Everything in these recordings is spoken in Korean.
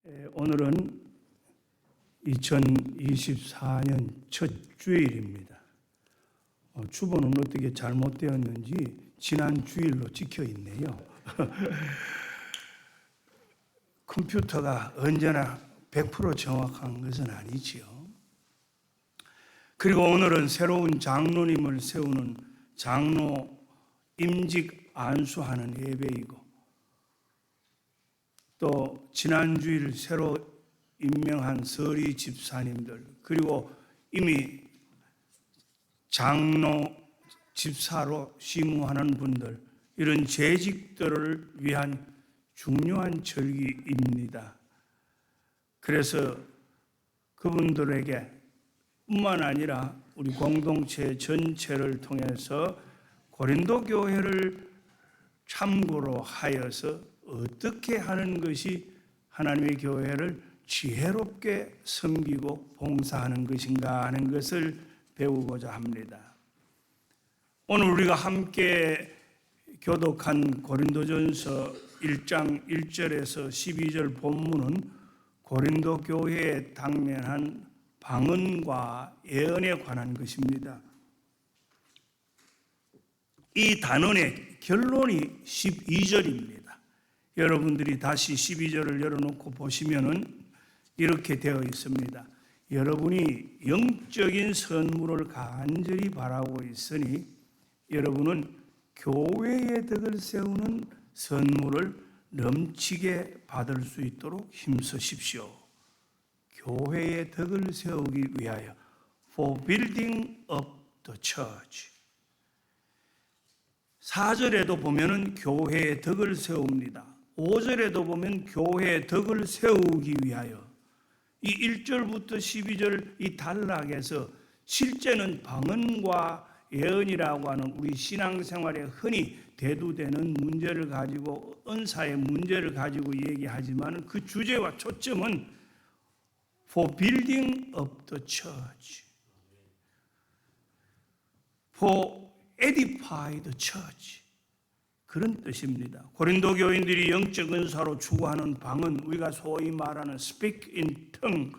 오늘은 2024년 첫 주일입니다. 주보는 어떻게 잘못되었는지 지난 주일로 찍혀 있네요. 컴퓨터가 언제나 100% 정확한 것은 아니지요. 그리고 오늘은 새로운 장로님을 세우는 장로 임직 안수하는 예배이고, 또 지난 주일 새로 임명한 서리 집사님들, 그리고 이미 장로 집사로 심무하는 분들, 이런 재직들을 위한 중요한 절기입니다. 그래서 그분들에게 뿐만 아니라 우리 공동체 전체를 통해서 고린도 교회를 참고로 하여서 어떻게 하는 것이 하나님의 교회를 지혜롭게 섬기고 봉사하는 것인가 하는 것을 배우고자 합니다. 오늘 우리가 함께 교독한 고린도전서 1장 1절에서 12절 본문은 고린도 교회에 당면한 방언과 예언에 관한 것입니다. 이 단원의 결론이 12절입니다. 여러분들이 다시 12절을 열어놓고 보시면은 이렇게 되어 있습니다. 여러분이 영적인 선물을 간절히 바라고 있으니 여러분은 교회의 덕을 세우는 선물을 넘치게 받을 수 있도록 힘쓰십시오. 교회의 덕을 세우기 위하여 for building up the church. 4절에도 보면은 교회의 덕을 세웁니다. 5절에도 보면 교회의 덕을 세우기 위하여, 이 1절부터 12절 이 단락에서 실제는 방언과 예언이라고 하는 우리 신앙생활에 흔히 대두되는 문제를 가지고, 은사의 문제를 가지고 얘기하지만 그 주제와 초점은 for building up the church, for edify the church, 그런 뜻입니다. 고린도 교인들이 영적 은사로 추구하는 방언, 우리가 소위 말하는 speak in tongue,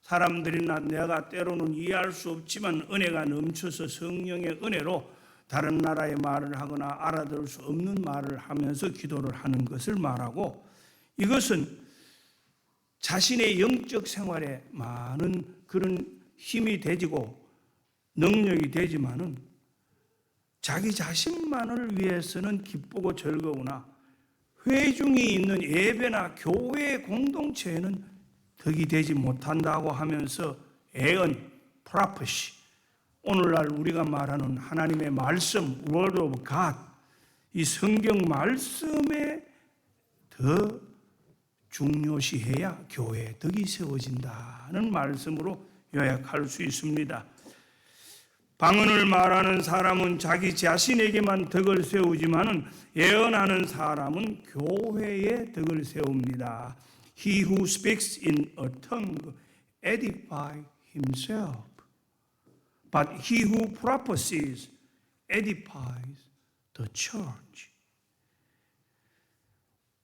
사람들이나 내가 때로는 이해할 수 없지만 은혜가 넘쳐서 성령의 은혜로 다른 나라의 말을 하거나 알아들을 수 없는 말을 하면서 기도를 하는 것을 말하고, 이것은 자신의 영적 생활에 많은 그런 힘이 되지고 능력이 되지만은 자기 자신만을 위해서는 기쁘고 즐거우나 회중이 있는 예배나 교회 공동체에는 덕이 되지 못한다고 하면서 예언, prophecy, 오늘날 우리가 말하는 하나님의 말씀, word of God, 이 성경 말씀에 더 중요시해야 교회의 덕이 세워진다는 말씀으로 요약할 수 있습니다. 방언을 말하는 사람은 자기 자신에게만 덕을 세우지만은 예언하는 사람은 교회의 덕을 세웁니다. He who speaks in a tongue edifies himself, but he who prophesies edifies the church.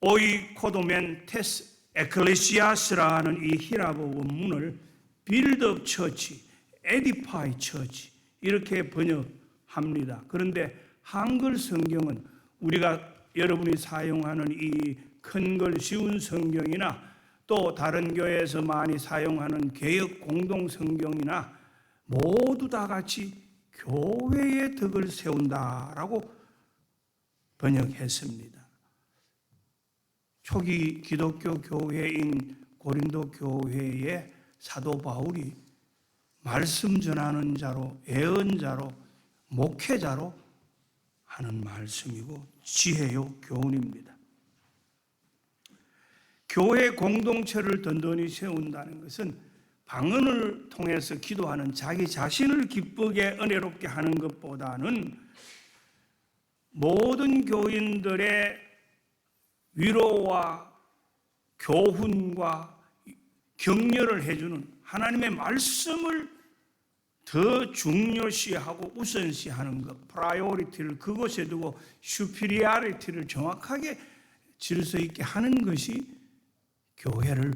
오이코도멘 테스 에클레시아스라는 이 히라보 원문을 build up church, edify church 이렇게 번역합니다. 그런데 한글 성경은 우리가 여러분이 사용하는 이 큰 걸 쉬운 성경이나 또 다른 교회에서 많이 사용하는 개역 공동 성경이나 모두 다 같이 교회의 덕을 세운다라고 번역했습니다. 초기 기독교 교회인 고린도 교회의 사도 바울이 말씀 전하는 자로, 예언자로, 목회자로 하는 말씀이고 지혜요 교훈입니다. 교회 공동체를 든든히 세운다는 것은 방언을 통해서 기도하는 자기 자신을 기쁘게 은혜롭게 하는 것보다는 모든 교인들의 위로와 교훈과 격려를 해주는 하나님의 말씀을 더 중요시하고 우선시하는 것, 프라이오리티를 그곳에 두고 슈피리아리티를 정확하게 질서 있게 하는 것이 교회를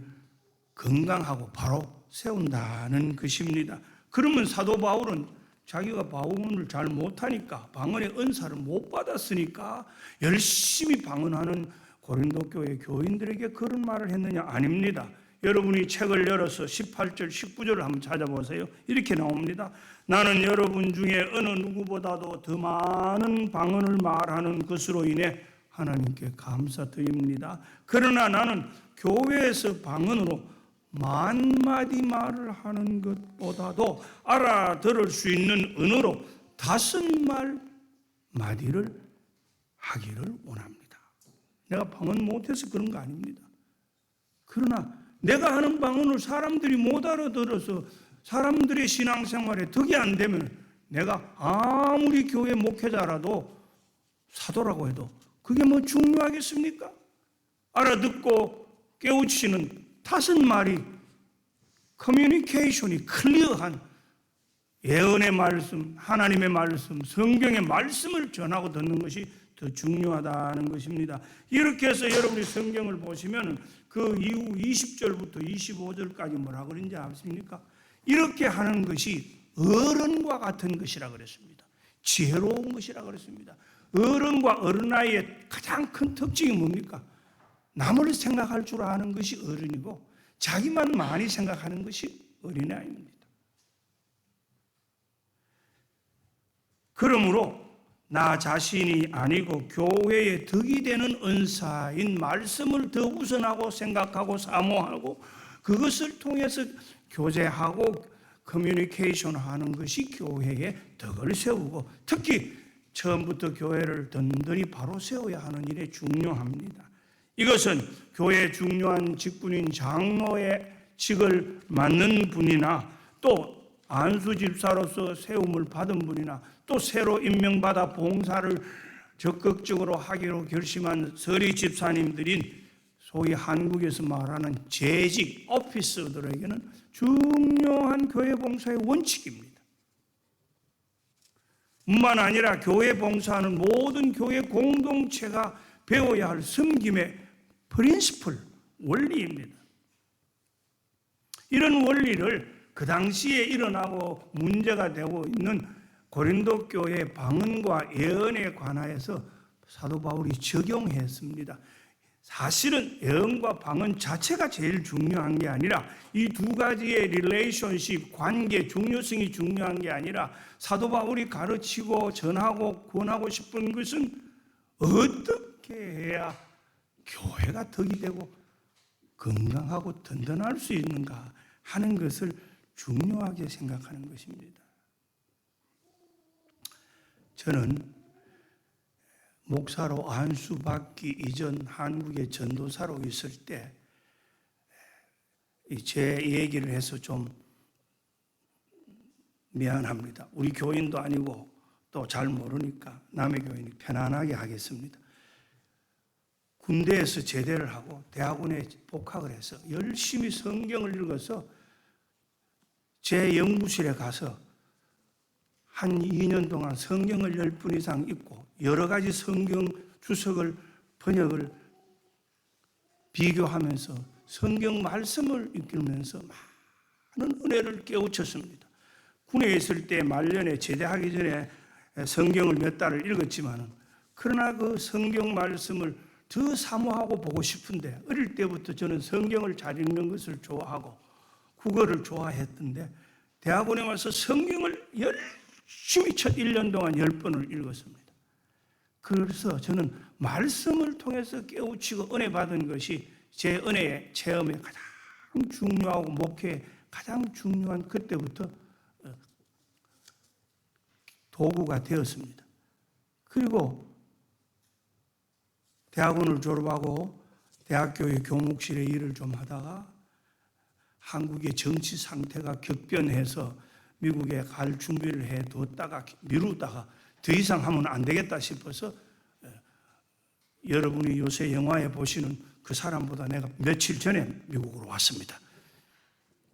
건강하고 바로 세운다는 것입니다. 그러면 사도 바울은 자기가 방언을 잘 못하니까, 방언의 은사를 못 받았으니까 열심히 방언하는 고린도 교회 교인들에게 그런 말을 했느냐? 아닙니다. 여러분이 책을 열어서 18절, 19절을 한번 찾아보세요. 이렇게 나옵니다. 나는 여러분 중에 어느 누구보다도 더 많은 방언을 말하는 것으로 인해 하나님께 감사드립니다. 그러나 나는 교회에서 방언으로 만마디 말을 하는 것보다도 알아들을 수 있는 언어로 5마디를 하기를 원합니다. 내가 방언 못해서 그런 거 아닙니다. 그러나 내가 하는 방언을 사람들이 못 알아들어서 사람들의 신앙생활에 덕이 안 되면 내가 아무리 교회 목회자라도 사도라고 해도 그게 뭐 중요하겠습니까? 알아듣고 깨우치는 5마리 커뮤니케이션이 클리어한 예언의 말씀, 하나님의 말씀, 성경의 말씀을 전하고 듣는 것이 더 중요하다는 것입니다. 이렇게 해서 여러분이 성경을 보시면 그 이후 20절부터 25절까지 뭐라 그런지 아십니까? 이렇게 하는 것이 어른과 같은 것이라 그랬습니다. 지혜로운 것이라 그랬습니다. 어른과 어린아이의 가장 큰 특징이 뭡니까? 남을 생각할 줄 아는 것이 어른이고 자기만 많이 생각하는 것이 어린아이입니다. 그러므로 나 자신이 아니고 교회에 덕이 되는 은사인 말씀을 더 우선하고 생각하고 사모하고 그것을 통해서 교제하고 커뮤니케이션 하는 것이 교회에 덕을 세우고 특히 처음부터 교회를 든든히 바로 세워야 하는 일에 중요합니다. 이것은 교회의 중요한 직분인 장로의 직을 맡는 분이나 또 안수집사로서 세움을 받은 분이나 또 새로 임명받아 봉사를 적극적으로 하기로 결심한 서리 집사님들인 소위 한국에서 말하는 재직 오피스들에게는 중요한 교회 봉사의 원칙입니다. 뿐만 아니라 교회 봉사하는 모든 교회 공동체가 배워야 할 섬김의 프린시플, 원리입니다. 이런 원리를 그 당시에 일어나고 문제가 되고 있는 고린도 교회 방언과 예언에 관하여서 사도 바울이 적용했습니다. 사실은 예언과 방언 자체가 제일 중요한 게 아니라 이 두 가지의 릴레이션십, 관계, 중요성이 중요한 게 아니라 사도 바울이 가르치고 전하고 권하고 싶은 것은 어떻게 해야 교회가 덕이 되고 건강하고 든든할 수 있는가 하는 것을 중요하게 생각하는 것입니다. 저는 목사로 안수받기 이전 한국의 전도사로 있을 때 제 얘기를 해서 좀 미안합니다. 우리 교인도 아니고 또 잘 모르니까 남의 교인이 편안하게 하겠습니다. 군대에서 제대를 하고 대학원에 복학을 해서 열심히 성경을 읽어서 제 연구실에 가서 한 2년 동안 성경을 10분 이상 읽고 여러 가지 성경 주석을 번역을 비교하면서 성경 말씀을 읽으면서 많은 은혜를 깨우쳤습니다. 군에 있을 때 말년에 제대하기 전에 성경을 몇 달을 읽었지만 그러나 그 성경 말씀을 더 사모하고 보고 싶은데 어릴 때부터 저는 성경을 잘 읽는 것을 좋아하고 국어를 좋아했던데 대학원에 와서 성경을 열심히 첫 1년 동안 10번을 읽었습니다. 그래서 저는 말씀을 통해서 깨우치고 은혜 받은 것이 제 은혜의 체험에 가장 중요하고 목회에 가장 중요한 그때부터 도구가 되었습니다. 그리고 대학원을 졸업하고 대학교의 교목실에 일을 좀 하다가 한국의 정치 상태가 격변해서 미국에 갈 준비를 해뒀다가 미루다가 더 이상 하면 안 되겠다 싶어서 여러분이 요새 영화에 보시는 그 사람보다 내가 며칠 전에 미국으로 왔습니다.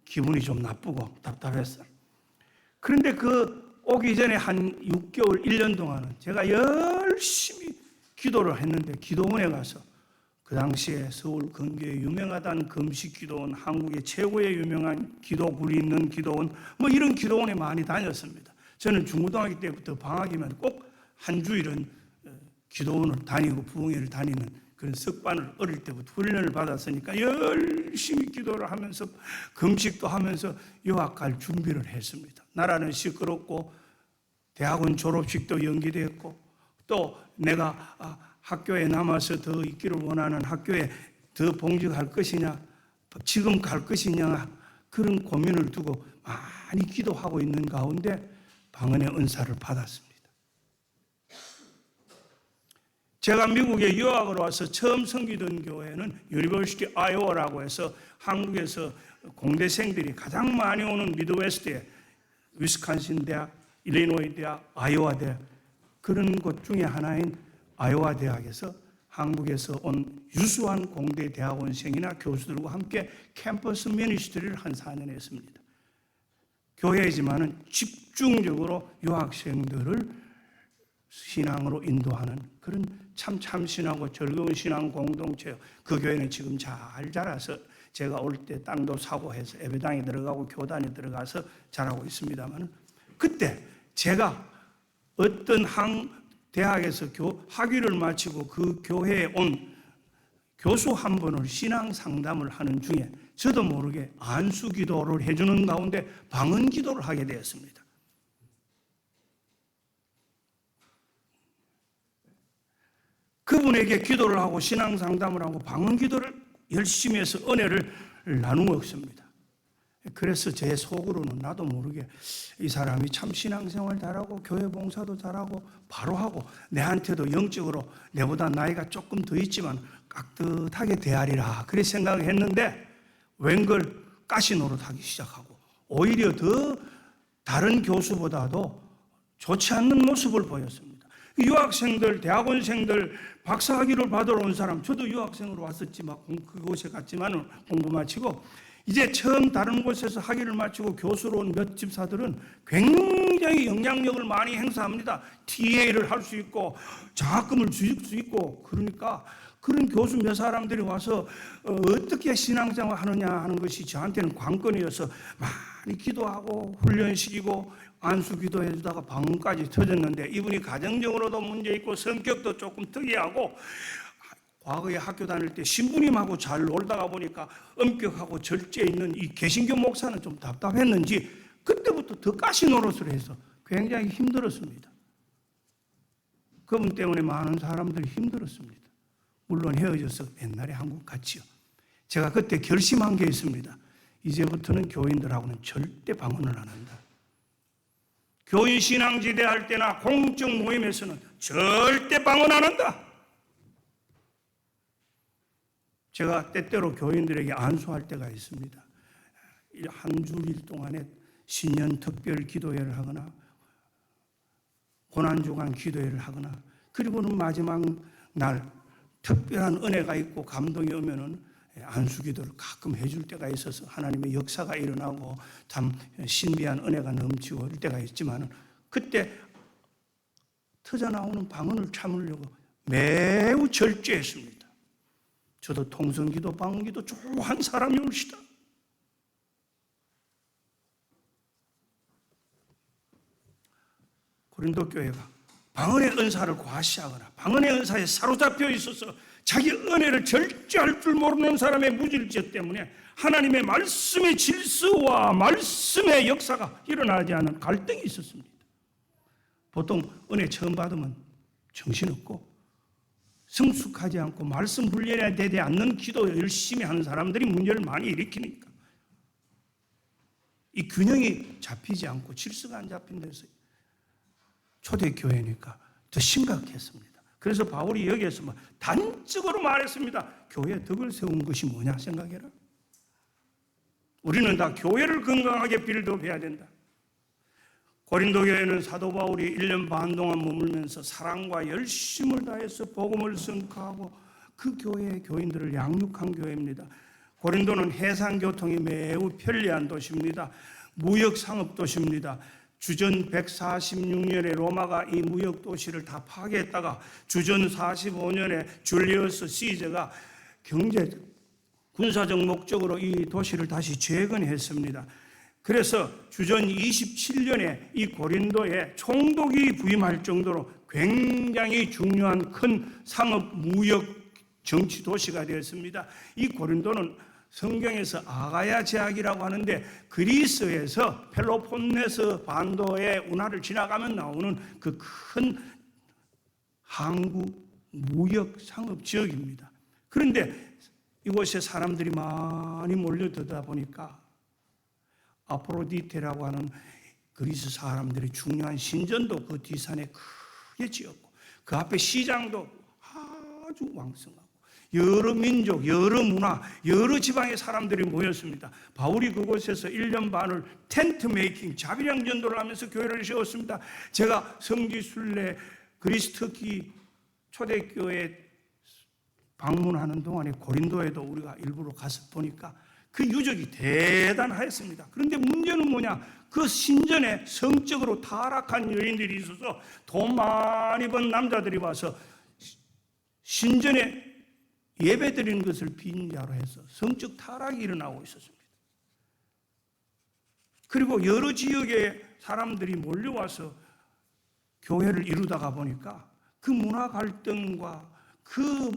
기분이 좀 나쁘고 답답했어요. 그런데 그 오기 전에 한 6개월, 1년 동안은 제가 열심히 기도를 했는데 기도원에 가서 그 당시에 서울 근교에 유명하던 금식기도원, 한국의 최고의 유명한 기도굴이 있는 기도원, 뭐 이런 기도원에 많이 다녔습니다. 저는 중고등학교 때부터 방학이면 꼭 한 주일은 기도원을 다니고 부흥회를 다니는 그런 습관을 어릴 때부터 훈련을 받았으니까 열심히 기도를 하면서 금식도 하면서 유학 갈 준비를 했습니다. 나라는 시끄럽고 대학원 졸업식도 연기됐고 또 내가 학교에 남아서 더 있기를 원하는 학교에 더 봉직할 것이냐 지금 갈 것이냐 그런 고민을 두고 많이 기도하고 있는 가운데 방언의 은사를 받았습니다. 제가 미국에 유학을 와서 처음 섬기던 교회는 유니버시티 아이오와라고 해서 한국에서 공대생들이 가장 많이 오는 미드웨스트에 위스콘신 대학, 일리노이 대학, 아이오와 대학 그런 곳 중에 하나인 아이오와 대학에서 한국에서 온 유수한 공대 대학원생이나 교수들과 함께 캠퍼스 미니스트리를 한 4년 했습니다. 교회이지만은 집중적으로 유학생들을 신앙으로 인도하는 그런 참 참신하고 즐거운 신앙 공동체요. 그 교회는 지금 잘 자라서 제가 올 때 땅도 사고 해서 예배당에 들어가고 교단에 들어가서 자라고 있습니다만 그때 제가 어떤 대학에서 학위를 마치고 그 교회에 온 교수 한 분을 신앙 상담을 하는 중에 저도 모르게 안수 기도를 해주는 가운데 방언 기도를 하게 되었습니다. 그분에게 기도를 하고 신앙 상담을 하고 방언 기도를 열심히 해서 은혜를 나누었습니다. 그래서 제 속으로는 나도 모르게 이 사람이 참 신앙생활 잘하고 교회 봉사도 잘하고 바로 하고 내한테도 영적으로 내보다 나이가 조금 더 있지만 깍듯하게 대하리라 그렇게 생각을 했는데 웬걸 가시 노릇하기 시작하고 오히려 더 다른 교수보다도 좋지 않는 모습을 보였습니다. 유학생들, 대학원생들, 박사학위를 받으러 온 사람, 저도 유학생으로 왔었지만 그곳에 갔지만 공부 마치고 이제 처음 다른 곳에서 학위를 마치고 교수로 온 몇 집사들은 굉장히 영향력을 많이 행사합니다. TA를 할 수 있고 장학금을 줄 수 있고 그러니까 그런 교수 몇 사람들이 와서 어떻게 신앙생활 하느냐 하는 것이 저한테는 관건이어서 많이 기도하고 훈련시키고 안수 기도해 주다가 방언까지 터졌는데 이분이 가정적으로도 문제 있고 성격도 조금 특이하고 과거에 학교 다닐 때 신부님하고 잘 놀다가 보니까 엄격하고 절제 있는 이 개신교 목사는 좀 답답했는지 그때부터 더 가시 노릇을 해서 굉장히 힘들었습니다. 그분 때문에 많은 사람들이 힘들었습니다. 물론 헤어져서 옛날에 한국 같이요. 제가 그때 결심한 게 있습니다. 이제부터는 교인들하고는 절대 방언을 안 한다. 교인 신앙지대 할 때나 공적 모임에서는 절대 방언 안 한다. 제가 때때로 교인들에게 안수할 때가 있습니다. 한 주일 동안에 신년 특별 기도회를 하거나 고난주간 기도회를 하거나 그리고는 마지막 날 특별한 은혜가 있고 감동이 오면은 안수기도를 가끔 해줄 때가 있어서 하나님의 역사가 일어나고 참 신비한 은혜가 넘치고 이럴 때가 있지만 그때 터져나오는 방언을 참으려고 매우 절제했습니다. 저도 통성기도 방언기도 좋아하는 사람이 옵시다. 고린도 교회가 방언의 은사를 과시하거나 방언의 은사에 사로잡혀 있어서 자기 은혜를 절제할 줄 모르는 사람의 무질서 때문에 하나님의 말씀의 질서와 말씀의 역사가 일어나지 않은 갈등이 있었습니다. 보통 은혜 처음 받으면 정신없고 성숙하지 않고 말씀 훈련에 되지 않는 기도 열심히 하는 사람들이 문제를 많이 일으키니까 이 균형이 잡히지 않고 질서가 안 잡힌 데서 초대교회니까 더 심각했습니다. 그래서 바울이 여기에서 단적으로 말했습니다. 교회에 덕을 세운 것이 뭐냐 생각해라. 우리는 다 교회를 건강하게 빌드업해야 된다. 고린도 교회는 사도 바울이 1년 반 동안 머물면서 사랑과 열심을 다해서 복음을 선포하고 그 교회의 교인들을 양육한 교회입니다. 고린도는 해상교통이 매우 편리한 도시입니다. 무역상업 도시입니다. 주전 146년에 로마가 이 무역도시를 다 파괴했다가 주전 45년에 줄리어스 시저가 경제, 군사적 목적으로 이 도시를 다시 재건했습니다. 그래서 주전 27년에 이 고린도에 총독이 부임할 정도로 굉장히 중요한 큰 상업, 무역, 정치 도시가 되었습니다. 이 고린도는 성경에서 아가야 제약이라고 하는데 그리스에서 펠로폰네스 반도의 운하를 지나가면 나오는 그 큰 항구, 무역, 상업 지역입니다. 그런데 이곳에 사람들이 많이 몰려들다 보니까 아프로디테라고 하는 그리스 사람들의 중요한 신전도 그 뒷산에 크게 지었고 그 앞에 시장도 아주 왕성하고 여러 민족, 여러 문화, 여러 지방의 사람들이 모였습니다. 바울이 그곳에서 1년 반을 텐트 메이킹, 자비량 전도를 하면서 교회를 세웠습니다. 제가 성지순례 그리스 터키 초대교회 방문하는 동안에 고린도에도 우리가 일부러 가서 보니까 그 유적이 대단하였습니다. 그런데 문제는 뭐냐? 그 신전에 성적으로 타락한 여인들이 있어서 돈 많이 번 남자들이 와서 신전에 예배 드리는 것을 빈자로 해서 성적 타락이 일어나고 있었습니다. 그리고 여러 지역의 사람들이 몰려와서 교회를 이루다가 보니까 그 문화 갈등과 그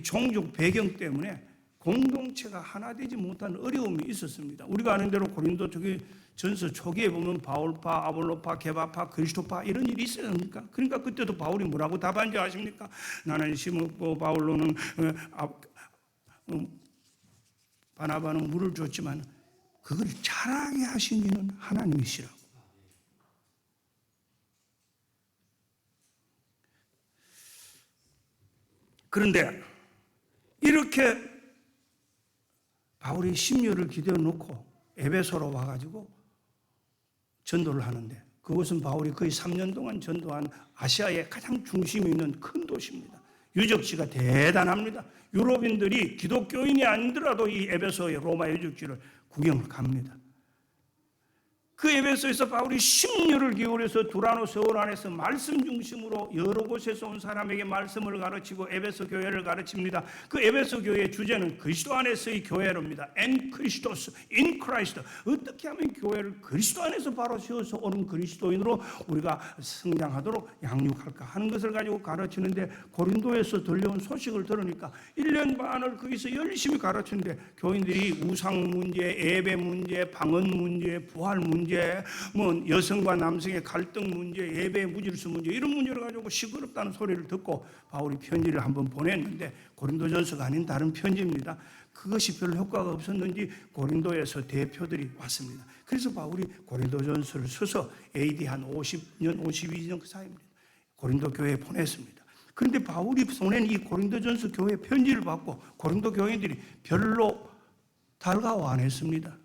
종족 배경 때문에 공동체가 하나 되지 못한 어려움이 있었습니다. 우리가 아는 대로 고린도 전서 초기에 보면 바울파, 아볼로파, 게바파, 그리스도파 이런 일이 있었습니까? 그러니까 그때도 바울이 뭐라고 답한지 아십니까? 나는 심었고 바울로는 바나바는 물을 줬지만 그걸 자라게 하신 이는 하나님이시라고. 그런데 이렇게 바울이 심려를 기대어 놓고 에베소로 와가지고 전도를 하는데 그곳은 바울이 거의 3년 동안 전도한 아시아의 가장 중심이 있는 큰 도시입니다. 유적지가 대단합니다. 유럽인들이 기독교인이 아니더라도 이 에베소의 로마 유적지를 구경을 갑니다. 그 에베소에서 바울이 심려를 기울여서 두라노 서울 안에서 말씀 중심으로 여러 곳에서 온 사람에게 말씀을 가르치고 에베소 교회를 가르칩니다. 그 에베소 교회의 주제는 그리스도 안에서의 교회로입니다. En Christos, in Christ. 어떻게 하면 교회를 그리스도 안에서 바로 세워서 오는 그리스도인으로 우리가 성장하도록 양육할까 하는 것을 가지고 가르치는데 고린도에서 들려온 소식을 들으니까 1년 반을 거기서 열심히 가르치는데 교인들이 우상 문제, 예배 문제, 방언 문제, 부활 문제 뭐 여성과 남성의 갈등 문제, 예배 무질서 문제 이런 문제를 가지고 시끄럽다는 소리를 듣고 바울이 편지를 한번 보냈는데 고린도전서가 아닌 다른 편지입니다. 그것이 별로 효과가 없었는지 고린도에서 대표들이 왔습니다. 그래서 바울이 고린도전서를 써서 AD 한 50년, 52년 그 사이입니다. 고린도 교회에 보냈습니다. 그런데 바울이 보낸 이 고린도전서 교회 편지를 받고 고린도 교인들이 별로 달가워 안 했습니다.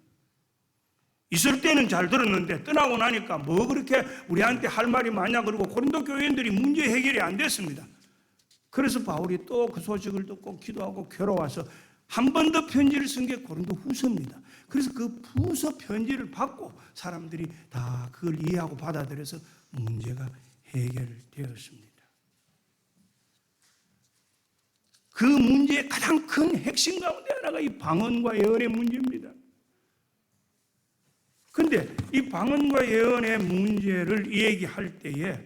있을 때는 잘 들었는데 떠나고 나니까 뭐 그렇게 우리한테 할 말이 많냐 그러고 고린도 교인들이 문제 해결이 안 됐습니다. 그래서 바울이 또 그 소식을 듣고 기도하고 괴로워서 한 번 더 편지를 쓴 게 고린도 후서입니다. 그래서 그 후서 편지를 받고 사람들이 다 그걸 이해하고 받아들여서 문제가 해결되었습니다. 그 문제의 가장 큰 핵심 가운데 하나가 이 방언과 예언의 문제입니다. 그런데 이 방언과 예언의 문제를 얘기할 때에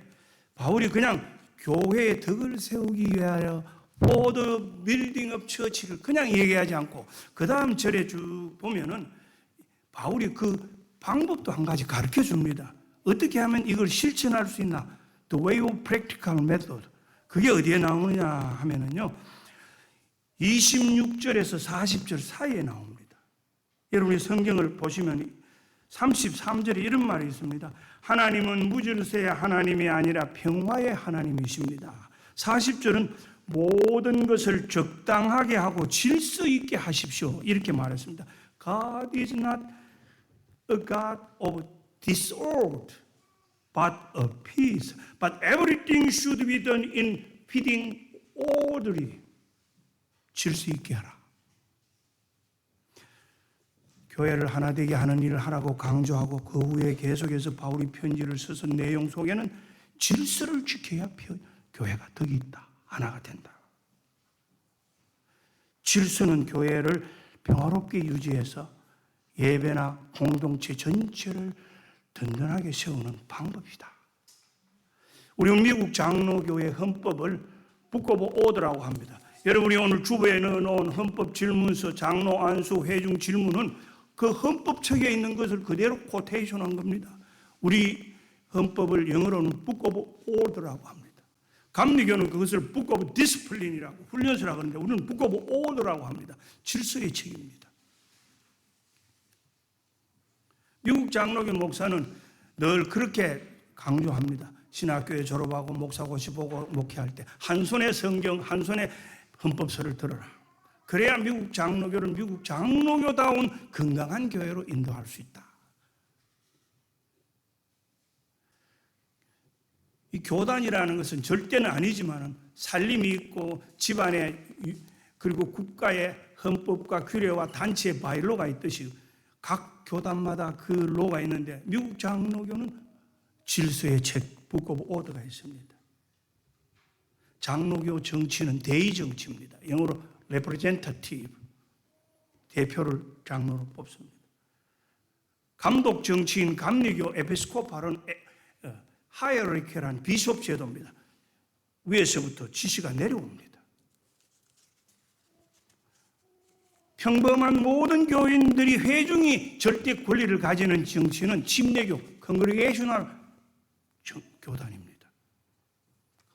바울이 그냥 교회의 덕을 세우기 위하여 For the building of church를 그냥 얘기하지 않고 그 다음 절에 쭉 보면은 바울이 그 방법도 한 가지 가르쳐 줍니다. 어떻게 하면 이걸 실천할 수 있나? The way of practical method. 그게 어디에 나오느냐 하면은요 26절에서 40절 사이에 나옵니다. 여러분이 성경을 보시면 33절에 이런 말이 있습니다. 하나님은 무질서의 하나님이 아니라 평화의 하나님이십니다. 40절은 모든 것을 적당하게 하고 질서 있게 하십시오. 이렇게 말했습니다. God is not a God of disorder, but of peace. But everything should be done in fitting orderly. 질서 있게 하라. 교회를 하나 되게 하는 일을 하라고 강조하고 그 후에 계속해서 바울이 편지를 써서 내용 속에는 질서를 지켜야 교회가 덕이 있다. 하나가 된다. 질서는 교회를 평화롭게 유지해서 예배나 공동체 전체를 든든하게 세우는 방법이다. 우리 미국 장로교회 헌법을 북 오브 오더라고 합니다. 여러분이 오늘 주보에 넣어놓은 헌법 질문서 장로 안수 회중 질문은 그 헌법책에 있는 것을 그대로 코테이션한 겁니다. 우리 헌법을 영어로는 북 오브 오더라고 합니다. 감리교는 그것을 북 오브 디스플린이라고 훈련서라고 하는데 우리는 북 오브 오더라고 합니다. 질서의 책입니다. 미국 장로교 목사는 늘 그렇게 강조합니다. 신학교에 졸업하고 목사고시 보고 목회할 때 한 손에 성경, 한 손에 헌법서를 들어라. 그래야 미국 장로교를 미국 장로교다운 건강한 교회로 인도할 수 있다. 이 교단이라는 것은 절대는 아니지만 살림이 있고 집안에 그리고 국가의 헌법과 규례와 단체의 바일로가 있듯이 각 교단마다 그 로가 있는데 미국 장로교는 질서의 책, 북 오브 오더가 있습니다. 장로교 정치는 대의 정치입니다. 영어로 representative, 대표를 장로로 뽑습니다. 감독 정치인 감리교 에피스코팔은 하이어리키란 비숍 제도입니다. 위에서부터 지시가 내려옵니다. 평범한 모든 교인들이 회중이 절대 권리를 가지는 정치는 침례교, 컨그리게이셔널 교단입니다.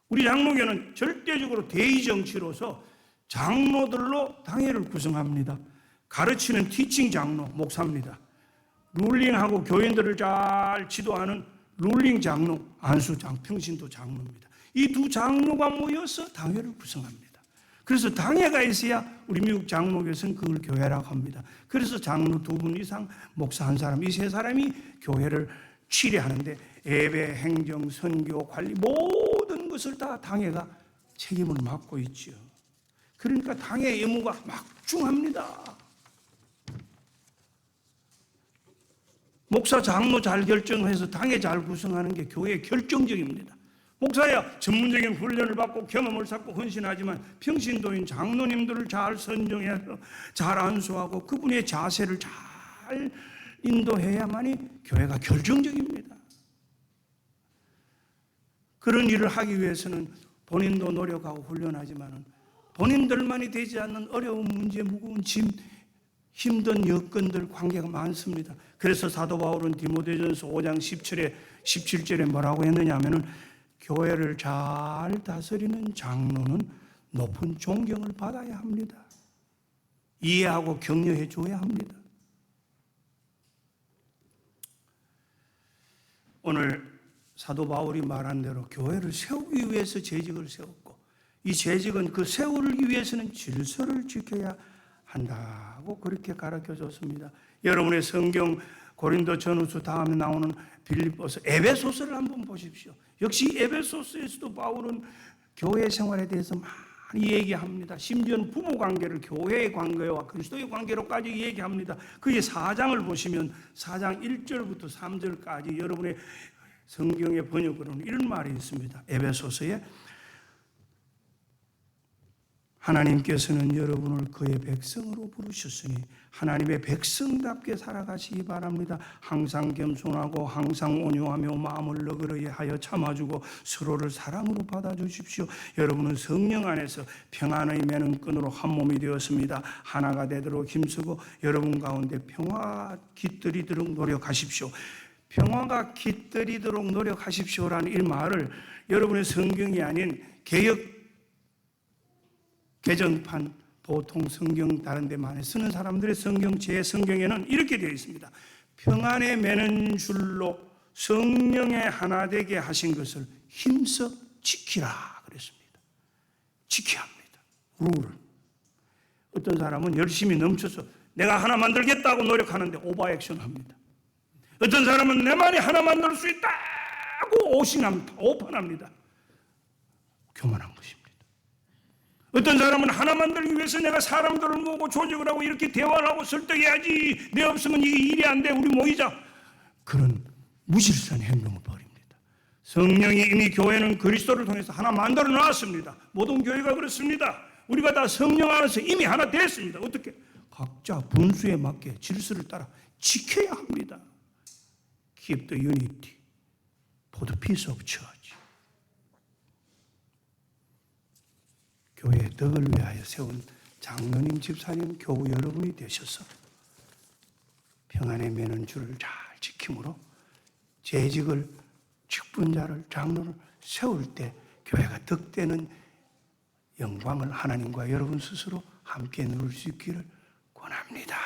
우리 장로교는 절대적으로 대의 정치로서 장로들로 당회를 구성합니다. 가르치는 티칭 장로, 목사입니다. 룰링하고 교인들을 잘 지도하는 룰링 장로, 안수장, 평신도 장로입니다. 이 두 장로가 모여서 당회를 구성합니다. 그래서 당회가 있어야 우리 미국 장로교에서는 그걸 교회라고 합니다. 그래서 장로 2분 이상, 목사 1사람, 이 3사람이 교회를 치례하는데 예배, 행정, 선교, 관리 모든 것을 다 당회가 책임을 맡고 있죠. 그러니까 당회의 의무가 막중합니다. 목사, 장로 잘 결정해서 당회 잘 구성하는 게 교회의 결정적입니다. 목사야 전문적인 훈련을 받고 경험을 쌓고 헌신하지만 평신도인 장로님들을 잘 선정해서 잘 안수하고 그분의 자세를 잘 인도해야만이 교회가 결정적입니다. 그런 일을 하기 위해서는 본인도 노력하고 훈련하지만 본인들만이 되지 않는 어려운 문제, 무거운 짐, 힘든 여건들, 관계가 많습니다. 그래서 사도 바울은 디모데전서 5장 17절에 뭐라고 했느냐 하면은 교회를 잘 다스리는 장로는 높은 존경을 받아야 합니다. 이해하고 격려해 줘야 합니다. 오늘 사도 바울이 말한 대로 교회를 세우기 위해서 재직을 세웠고 이 재직은 그 세우기 위해서는 질서를 지켜야 한다고 그렇게 가르쳐 줬습니다. 여러분의 성경 고린도 전후서 다음에 나오는 빌립보서, 에베소서를 한번 보십시오. 역시 에베소서에서도 바울은 교회 생활에 대해서 많이 얘기합니다. 심지어는 부부 관계를 교회의 관계와 그리스도의 관계로까지 얘기합니다. 그게 4장을 보시면 4장 1절부터 3절까지 여러분의 성경의 번역으로는 이런 말이 있습니다. 에베소서에 하나님께서는 여러분을 그의 백성으로 부르셨으니 하나님의 백성답게 살아가시기 바랍니다. 항상 겸손하고 항상 온유하며 마음을 너그러이 하여 참아주고 서로를 사랑으로 받아주십시오. 여러분은 성령 안에서 평안의 매는 끈으로 한 몸이 되었습니다. 하나가 되도록 힘쓰고 여러분 가운데 평화가 깃들이도록 노력하십시오. 평화가 깃들이도록 노력하십시오라는 이 말을 여러분의 성경이 아닌 개정판 보통 성경 다른 데 많이 쓰는 사람들의 성경, 제 성경에는 이렇게 되어 있습니다. 평안에 매는 줄로 성령의 하나 되게 하신 것을 힘써 지키라 그랬습니다. 지켜야 합니다. 룰을. 어떤 사람은 열심히 넘쳐서 내가 하나 만들겠다고 노력하는데 오버액션 합니다. 어떤 사람은 내만이 하나 만들 수 있다고 오판합니다. 교만한 것입니다. 어떤 사람은 하나 만들기 위해서 내가 사람들을 모으고 조직을 하고 이렇게 대화를 하고 설득해야지, 내 없으면 이게 일이 안 돼, 우리 모이자, 그런 무질서한 행동을 벌입니다. 성령이 이미 교회는 그리스도를 통해서 하나 만들어 놨습니다. 모든 교회가 그렇습니다. 우리가 다 성령 안에서 이미 하나 됐습니다. 어떻게? 각자 분수에 맞게 질서를 따라 지켜야 합니다. Keep the unity for the peace of church. 교회의 덕을 위하여 세운 장로님, 집사님, 교우 여러분이 되셔서 평안의 매는줄을 잘 지킴으로 재직을, 직분자를, 장로를 세울 때 교회가 덕되는 영광을 하나님과 여러분 스스로 함께 누릴 수 있기를 권합니다.